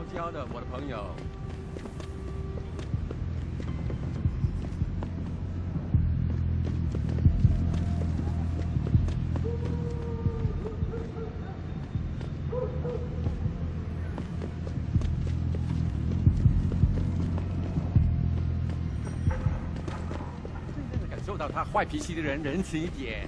烧焦的，我的朋友。真正的感受到他坏脾气的人仁慈一点。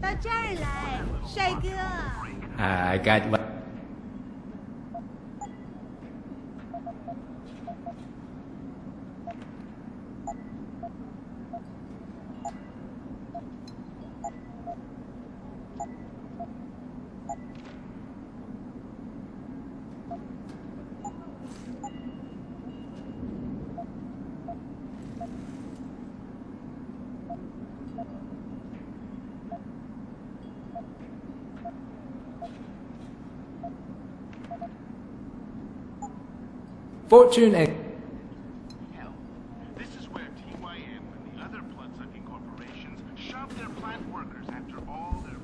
到这儿来，帅哥。I got what. Fortune and Hell, this is where TYM and the other blood-sucking corporations shove their plant workers after all their...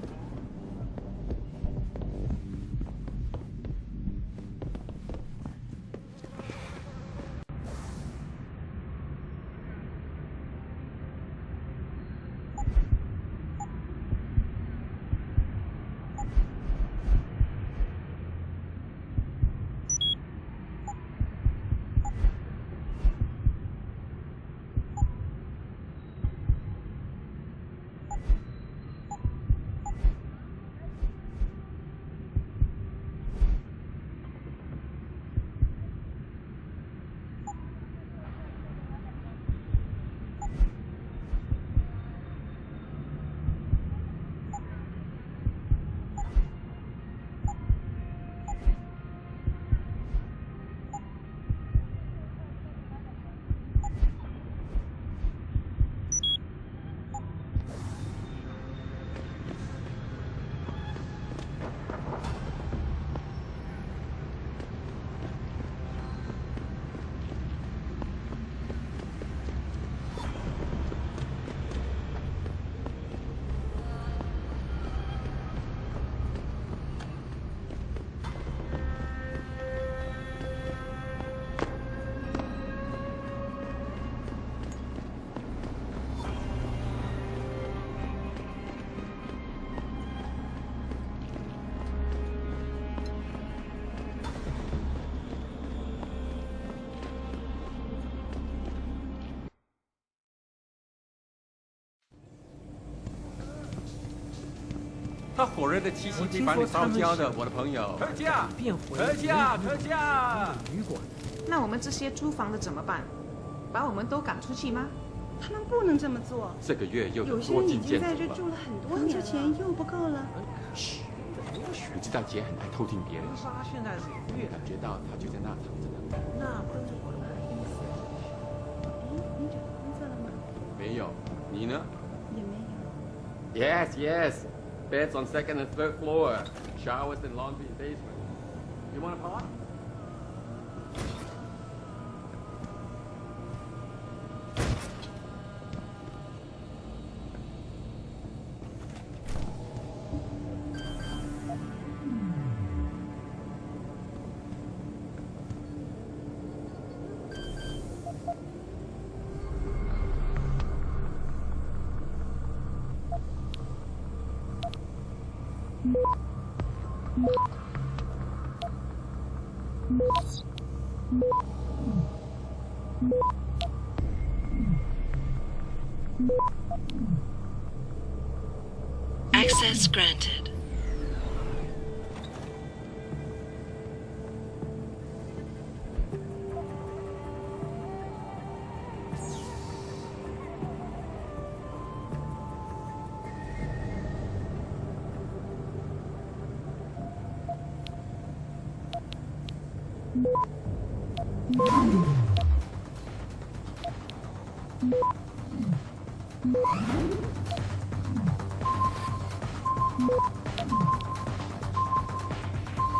他火热的气息可以把你烧焦的，我的朋友。特价！特价！特价！旅馆。那我们这些租房的怎么办？把我们都赶出去吗？他们不能这么做。这个月又有些多人已经进建筑了。在这住了很多年了，钱又不够了。嘘，你知道姐很爱偷听别人。莎现在是越感觉到他就在那躺着呢。那不是我的意思。哎，你找到工作了吗？没有，你呢？也没有。Yes, yes. Beds on second and third floor. Showers and laundry in basement. You want a pot? Access granted.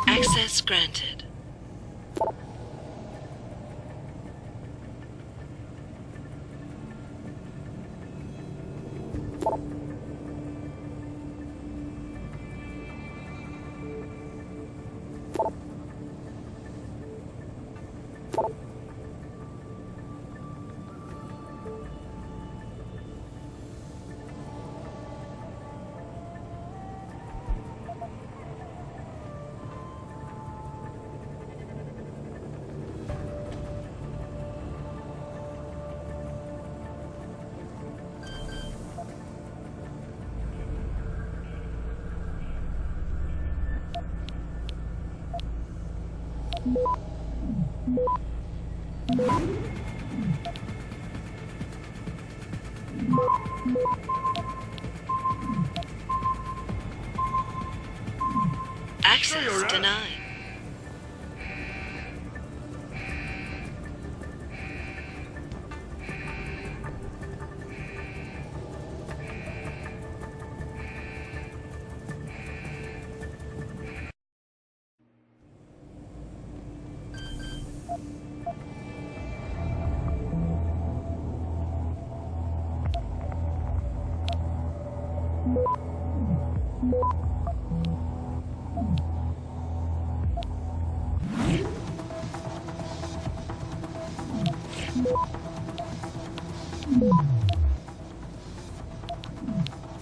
Access granted. Access denied.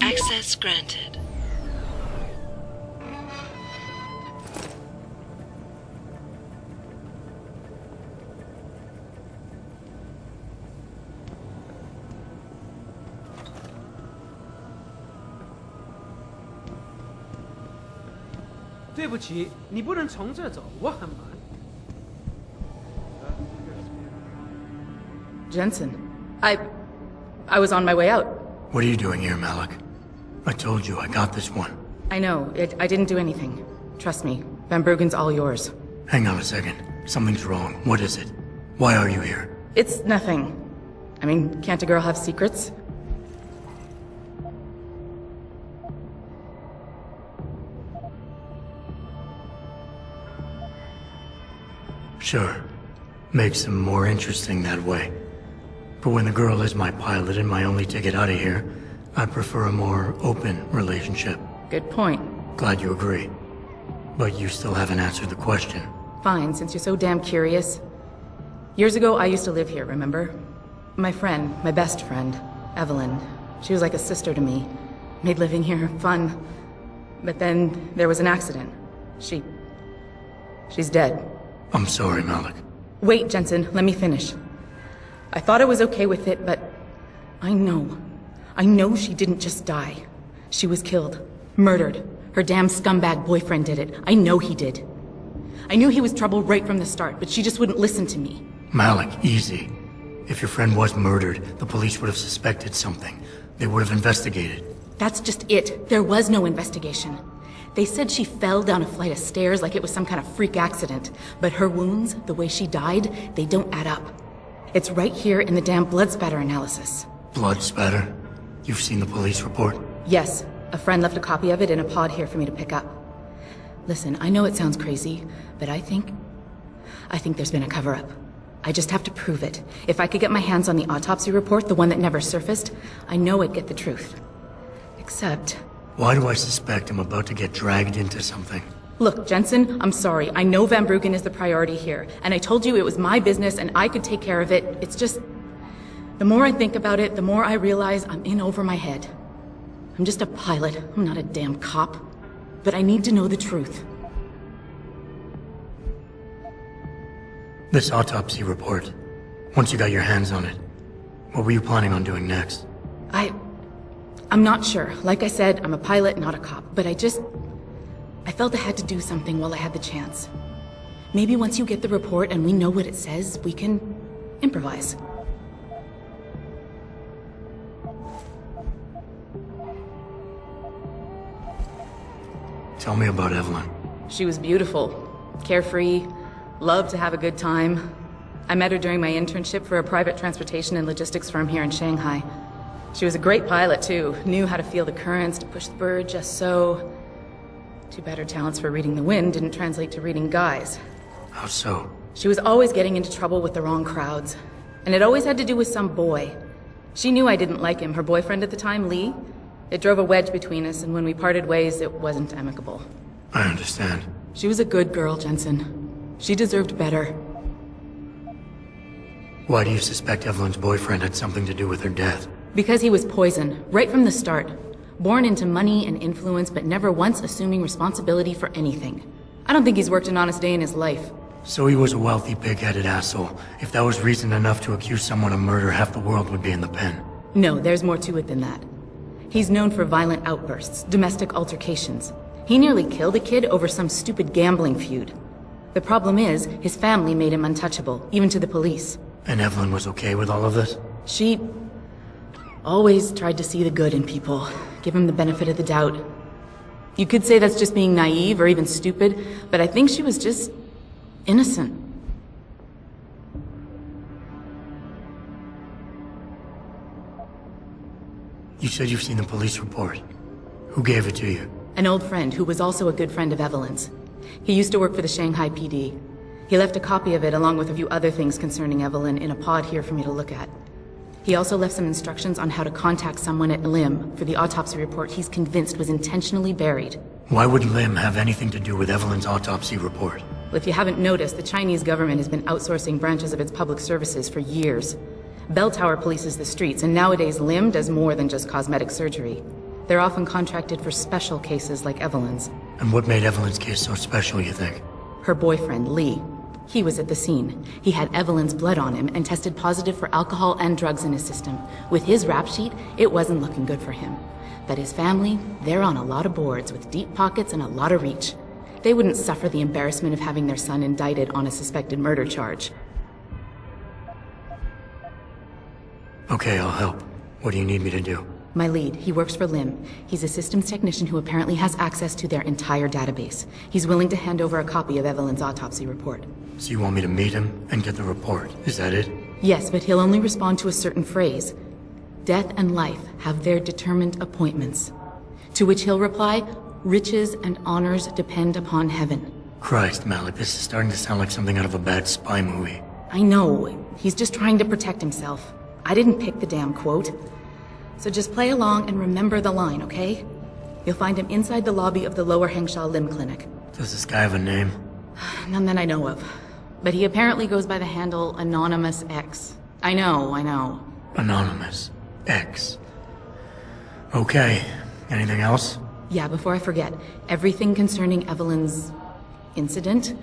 Access granted. “对不起，你不能从这走，我很忙。” Jensen, I was on my way out. What are you doing here, Malik? I told you, I got this one. I know, I didn't do anything. Trust me, Van Bruggen's all yours. Hang on a second. Something's wrong. What is it? Why are you here? It's nothing. I mean, can't a girl have secrets? Sure. Makes them more interesting that way. But when the girl is my pilot and my only ticket out of here, I prefer a more open relationship. Good point. Glad you agree. But you still haven't answered the question. Fine, since you're so damn curious. Years ago, I used to live here, remember? My friend, my best friend, Evelyn. She was like a sister to me. Made living here fun. But then there was an accident. She's dead. I'm sorry, Malik. Wait, Jensen, let me finish. I thought I was okay with it, but I know she didn't just die. She was killed. Murdered. Her damn scumbag boyfriend did it. I know he did. I knew he was trouble right from the start, but she just wouldn't listen to me. Malik, easy. If your friend was murdered, the police would have suspected something. They would have investigated. That's just it. There was no investigation. They said she fell down a flight of stairs like it was some kind of freak accident. But her wounds, the way she died, they don't add up. It's right here in the damn blood spatter analysis. Blood spatter? You've seen the police report? Yes. A friend left a copy of it in a pod here for me to pick up. Listen, I know it sounds crazy, but I think there's been a cover-up. I just have to prove it. If I could get my hands on the autopsy report, the one that never surfaced, I know I'd get the truth. Except... Why do I suspect I'm about to get dragged into something? Look, Jensen, I'm sorry. I know Van Bruggen is the priority here, and I told you it was my business and I could take care of it. It's just... The more I think about it, the more I realize I'm in over my head. I'm just a pilot. I'm not a damn cop. But I need to know the truth. This autopsy report, once you got your hands on it, what were you planning on doing next? I'm not sure. Like I said, I'm a pilot, not a cop. But I felt I had to do something while I had the chance. Maybe once you get the report and we know what it says, we can improvise. Tell me about Evelyn. She was beautiful, carefree, loved to have a good time. I met her during my internship for a private transportation and logistics firm here in Shanghai. She was a great pilot, too. Knew how to feel the currents, to push the bird just so. Too bad her talents for reading the wind didn't translate to reading guys. How so? She was always getting into trouble with the wrong crowds. And it always had to do with some boy. She knew I didn't like him. Her boyfriend at the time, Lee. It drove a wedge between us, and when we parted ways, it wasn't amicable. I understand. She was a good girl, Jensen. She deserved better. Why do you suspect Evelyn's boyfriend had something to do with her death? Because he was poisoned, right from the start. Born into money and influence, but never once assuming responsibility for anything. I don't think he's worked an honest day in his life. So he was a wealthy, pig-headed asshole. If that was reason enough to accuse someone of murder, half the world would be in the pen. No, there's more to it than that. He's known for violent outbursts, domestic altercations. He nearly killed a kid over some stupid gambling feud. The problem is, his family made him untouchable, even to the police. And Evelyn was okay with all of this? She always tried to see the good in people, give him the benefit of the doubt. You could say that's just being naive or even stupid, but I think she was just innocent. You said you've seen the police report. Who gave it to you? An old friend who was also a good friend of Evelyn's. He used to work for the Shanghai PD. He left a copy of it along with a few other things concerning Evelyn in a pod here for me to look at. He also left some instructions on how to contact someone at Lim for the autopsy report he's convinced was intentionally buried. Why would Lim have anything to do with Evelyn's autopsy report? Well, if you haven't noticed, the Chinese government has been outsourcing branches of its public services for years. Bell Tower polices the streets, and nowadays Lim does more than just cosmetic surgery. They're often contracted for special cases like Evelyn's. And what made Evelyn's case so special, you think? Her boyfriend, Lee. He was at the scene. He had Evelyn's blood on him and tested positive for alcohol and drugs in his system. With his rap sheet, it wasn't looking good for him. But his family, they're on a lot of boards with deep pockets and a lot of reach. They wouldn't suffer the embarrassment of having their son indicted on a suspected murder charge. Okay, I'll help. What do you need me to do? My lead, he works for Lim. He's a systems technician who apparently has access to their entire database. He's willing to hand over a copy of Evelyn's autopsy report. So you want me to meet him and get the report, is that it? Yes, but he'll only respond to a certain phrase. Death and life have their determined appointments. To which he'll reply, riches and honors depend upon heaven. Christ, Malik, this is starting to sound like something out of a bad spy movie. I know. He's just trying to protect himself. I didn't pick the damn quote. So just play along and remember the line, okay? You'll find him inside the lobby of the Lower Hengsha Lim Clinic. Does this guy have a name? None that I know of. But he apparently goes by the handle Anonymous X. I know. Anonymous X. Okay. Anything else? Yeah, before I forget, everything concerning Evelyn's incident,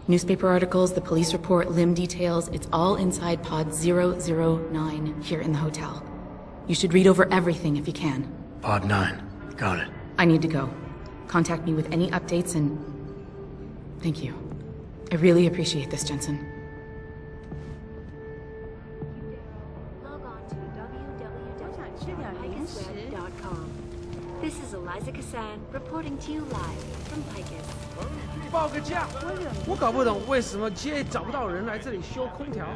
newspaper articles, the police report, Lim details, it's all inside pod 009 here in the hotel. You should read over everything if you can. Pod 9. Got it. I need to go. Contact me with any updates and... Thank you. I really appreciate this, Jensen. Log on to www.picusweb.com. This is Eliza Kassan reporting to you live from Picus. 报个价！我搞不懂为什么街找不到人来这里修空调。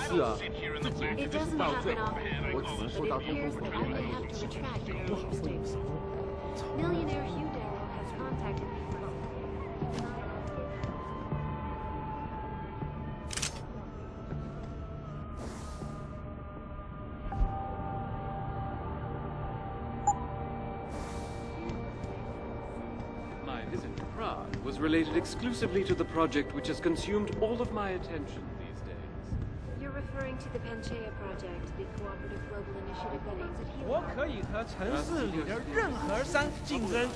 是啊， It doesn't happen often. 我只能说到 It appears that I may have to retract your interesting. Millionaire Hugh Darrow has contacted me from... My visit to Prague was related exclusively to the project which has consumed all of my attention these days. You're referring to the Panchaea project, the cooperative global initiative that aims at healing... 我可以和城市里的任何山竞争。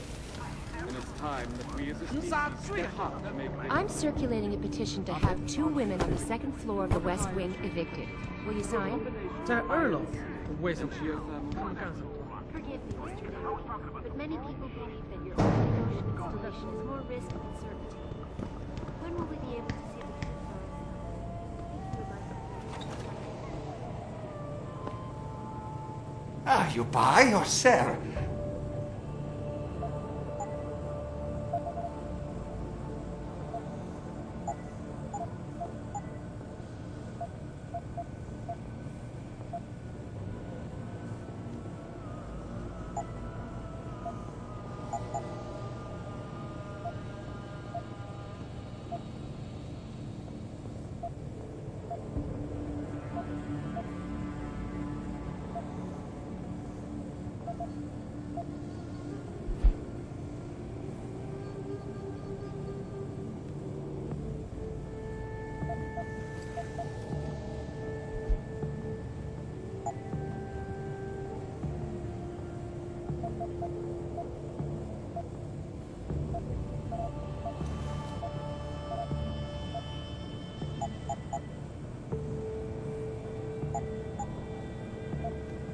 And it's time that we as a species step up to make things... I'm circulating a petition to have 2 women on the 2nd floor of the West Wing evicted. Will you sign? 在2楼，为什么？他们干什么？ Forgive me, Mr. Darrow, but many people believe that your ocean installation is more risk than certainty. When will we be able to see the Ah, you buy or sell?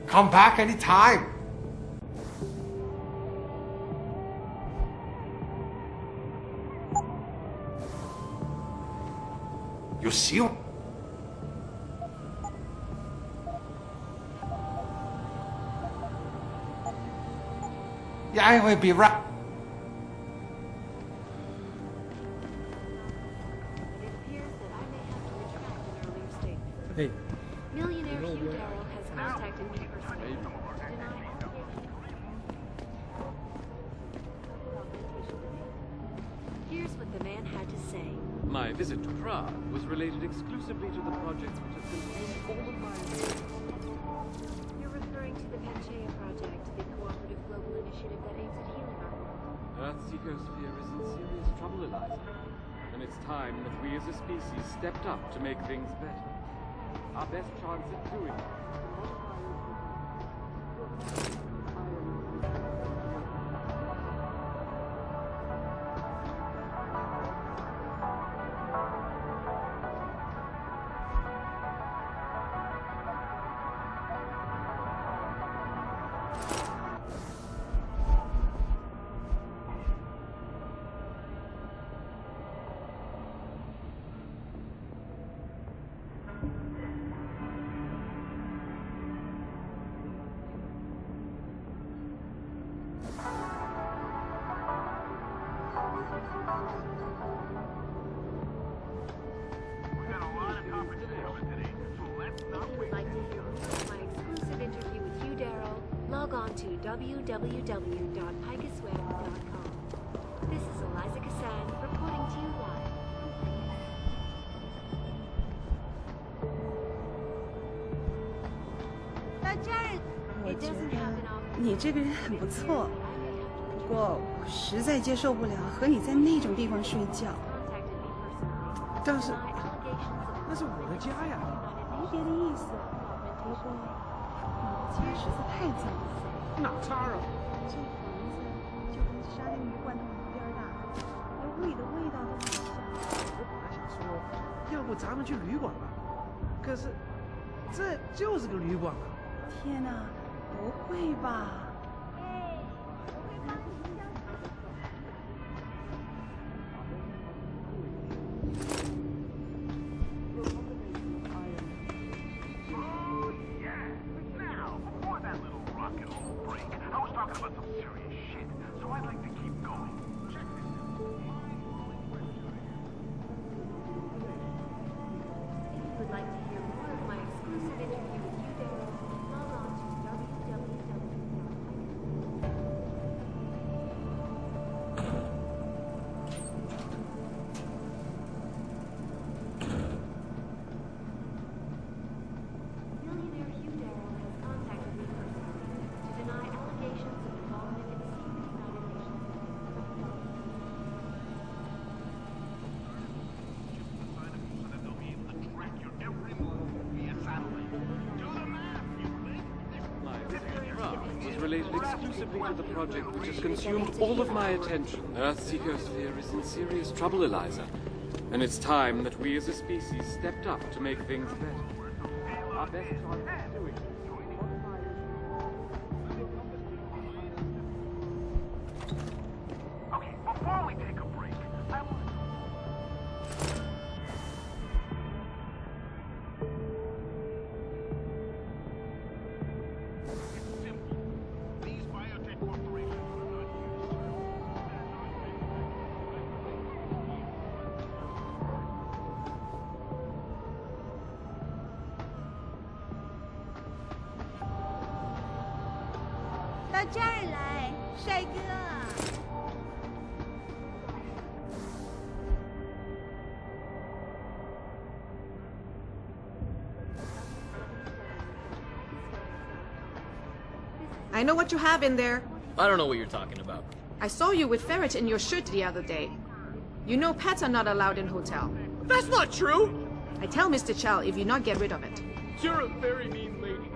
Come back anytime. You see? Yeah, I will be right. It appears that I may have to retract an earlier statement. Hey. Millionaire Hugh Darrow has contacted me personally. Here's what the man had to say. My visit to Prague was related exclusively to the project which has consumed all of my attention. You're referring to the Panchaea project, the cooperative global initiative that aims at healing our world. Earth's ecosphere is in serious trouble, Eliza. And it's time that we as a species stepped up to make things better. Our best chance at doing it. Log on to www.picusweb.com. This is Eliza Kassan reporting to you live. 我觉得你这个人很不错，不过我实在接受不了和你在那种地方睡觉。但是，那是我的家呀。没别的意思，不过你的家实在太脏了。哪差啊？这房子就跟沙丁鱼罐头一边大，连屋里的味道都很像。我本来想说，要不咱们去旅馆吧？可是，这就是个旅馆啊！天哪，不会吧？Related exclusively to the project which has consumed all of my attention. Earth's ecosphere is in serious trouble, Eliza. And it's time that we as a species stepped up to make things better. Our best chance at doing it. Okay, before we take a break, I want...到这儿来，帅哥。I know what you have in there. I don't know what you're talking about. I saw you with ferret in your shirt the other day. You know pets are not allowed in hotel. That's not true! I tell Mr. Chow if you not get rid of it. You're a very mean lady.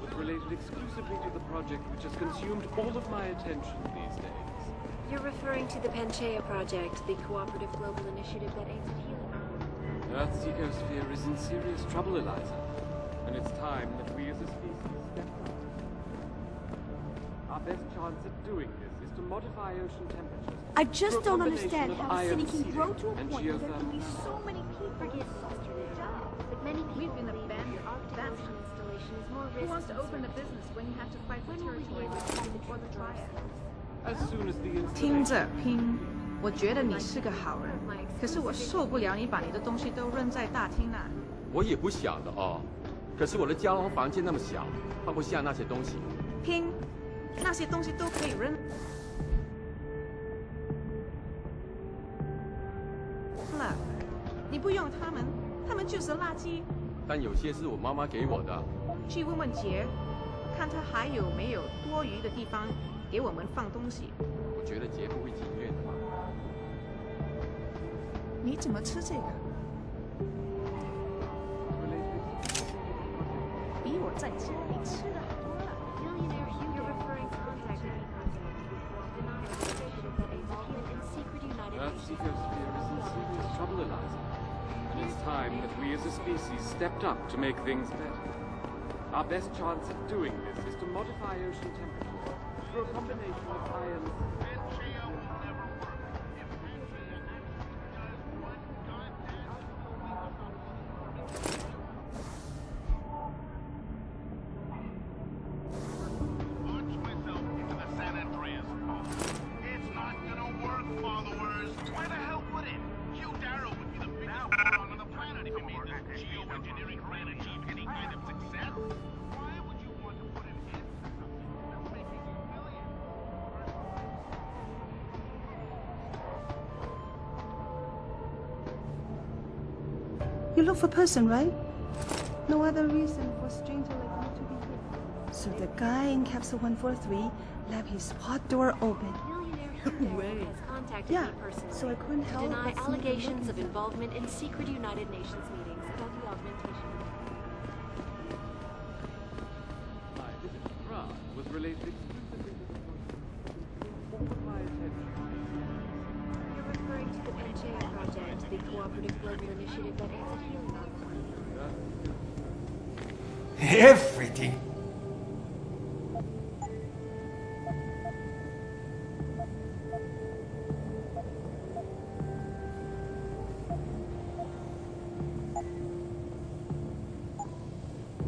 Was related exclusively to the project which has consumed all of my attention these days. You're referring to the Panchaea project, the cooperative global initiative that aims at healing. Earth's ecosphere is in serious trouble, Eliza. And it's time that we as a species step up. Our best chance at doing this is to modify ocean temperatures. I just don't understand how a city city can grow to a and point where there can be geothermal. so many people forget yesterday. But many people We've been believe abandoned. that the Arctic Ocean installation is more Who risky wants to than open a certain. business when you have to fight for When will we be territory able to see the or the truth for triad? ourselves? As soon as the 听 installation... 着拼，我觉得你是个好人，可是我受不了你把你的东西都扔在大厅那。我也不想的哦，可是我的胶囊房间那么小，放不下那些东西。拼，那些东西都可以扔了，你不用它们，它们就是垃圾。但有些是我妈妈给我的。去问问杰，看他还有没有多余的地方给我们放东西。我觉得杰不会情愿的嘛。你怎么吃这个？比我在家里吃的好多了。 Millionaire Hugh, you're referring to contact me project, the initiative that aims at healing in secret United Earth's Nations. ecosphere is in serious trouble, Eliza. And it's time that we as a species stepped up to make things better. Our best chance at doing this is to modify ocean temperatures through a combination of ions. Panchaea will never work if Panchaea actually does one goddamn Launch myself into the San Andreas Fault. It's not gonna work, followers. Why the hell would it? Hugh Darrow would be the biggest moron on the planet if he made this geoengineering plan achieve any kind of success. Why would you want to put an end to something that's making you millions? You look for person, right? No other reason for a stranger like you to be here. So the guy in capsule 143 left his pod door open. Millionaire Hugh Way. has contacted Yeah, me personally so I couldn't to help deny but sneak a allegations look of into it. involvement in secret United Nations meetings about the augmentation. My visit to Prague was related exclusively to the project all of my attention. You're referring to the Panchaea project, the cooperative global initiative that aims at healing our planet. Everything.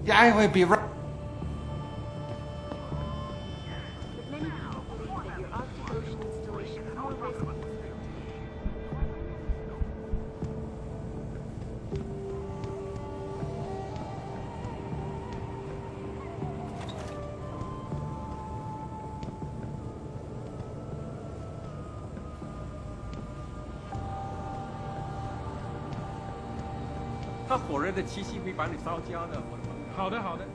Yeah, I will be right. But many people believe that your Arctic Ocean installation is more risky than certain.他火热的气息会把你烧焦的，我的朋友。好的，好的。